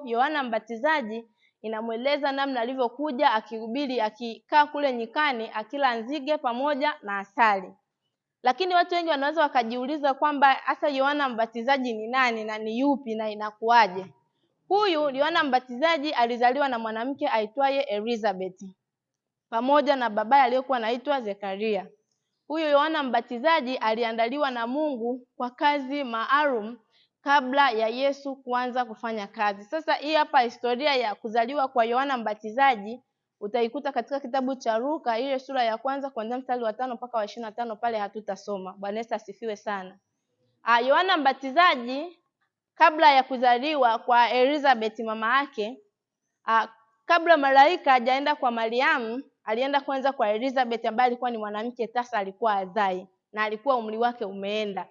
Yohana Mbatizaji inamueleza namna alivyokuja akihubiri, akikaa kule nyikani akila nzige pamoja na asali. Lakini watu wengi wanaweza wakajiuliza kwamba hasa Yohana Mbatizaji ni nani na ni yupi na inakuaje? Huyu Yohana Mbatizaji alizaliwa na mwanamke aitwaye Elizabeth pamoja na babaye aliyekuwa anaitwa Zekaria. Huyu Yohana Mbatizaji aliandaliwa na Mungu kwa kazi maalum kabla ya Yesu kuanza kufanya kazi. Sasa hii hapa historia ya kuzaliwa kwa Yohana Mbatizaji utaikuta katika kitabu cha Luka ile sura ya kwanza kuanzia mstari wa 5 mpaka wa 25, pale hatutasoma. Bwana Yesu asifiwe sana. Yohana Mbatizaji kabla ya kuzaliwa kwa Elizabeth mama yake, kabla malaika hajaenda kwa Mariamu, alienda kwanza kwa Elizabeth ambaye alikuwa ni mwanamke tasa, alikuwa azai na alikuwa umri wake umeenda.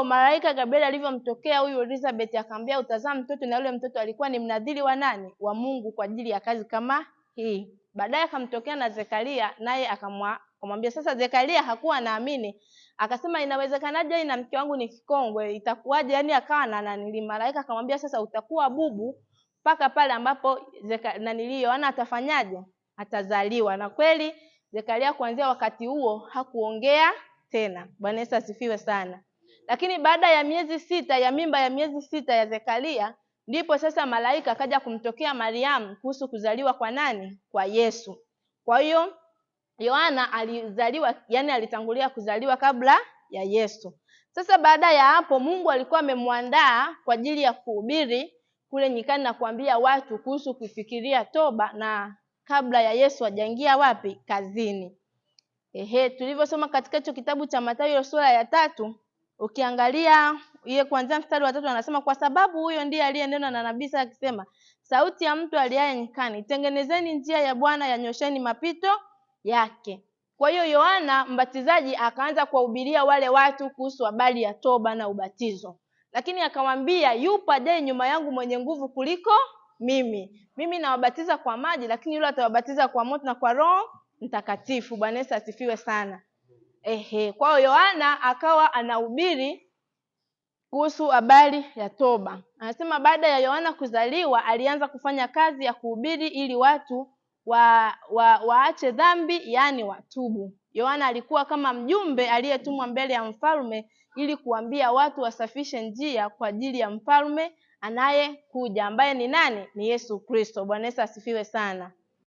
Malaika Gabriel alivyomtokea huyu Elizabeth akamwambia utazaa mtoto, na yule mtoto alikuwa ni mnadhiri wa nani? Wa Mungu kwa ajili ya kazi kama hii. Baadaye akamtokea na Zekaria, naye akamwambia. Sasa Zekaria hakuwa naamini, akasema inawezekanaje na mke wangu ni kikongwe, itakuwaje? Yani akawa na malaika akamwambia sasa utakuwa bubu mpaka pale ambapo Yohana atafanyaje? Atazaliwa. Na kweli Zekaria kuanzia wakati huo hakuongea tena. Bwana Yesu asifiwe sana. Lakini baada ya miezi 6 ya mimba ya miezi 6 ya Zekaria, ndipo sasa malaika akaja kumtokea Mariamu kuhusu kuzaliwa kwa nani? Kwa Yesu. Kwa hiyo Yohana alizaliwa, yani alitangulia kuzaliwa kabla ya Yesu. Sasa baada ya hapo Mungu alikuwa amemwandaa kwa ajili ya kuhubiri kule nyikani na kuambia watu kuhusu kufikiria toba, na kabla ya Yesu hajaingia wapi? Kazini. Tulivyosoma katika hicho kitabu cha Mathayo sura ya 3, ukiangalia ile kuanzia mstari wa 3 anasema kwa sababu huyo ndiye aliyenena na nabii Isaya akisema, sauti ya mtu aliaye nyikani, tengenezeni njia ya Bwana, yanyosheni mapito yake. Kwa hiyo Yohana Mbatizaji akaanza kuwahubiria wale watu kuhusu habari ya toba na ubatizo. Lakini akamwambia yupo ajaye nyuma yangu mwenye nguvu kuliko mimi. Mimi nawabatiza kwa maji, lakini yule atawabatiza kwa moto na kwa Roho Mtakatifu. Bwana Yesu asifiwe sana. Kwa hiyo Yohana akawa anahubiri kuhusu habari ya toba. Anasema baada ya Yohana kuzaliwa alianza kufanya kazi ya kuhubiri ili watu waache dhambi, yani watubu. Yohana alikuwa kama mjumbe aliyetumwa mbele ya mfalme ili kuambia watu wasafishe njia kwa ajili ya mfalme anayekuja, ambaye ni nani? Ni Yesu Kristo. Bwana Yesu asifiwe sana.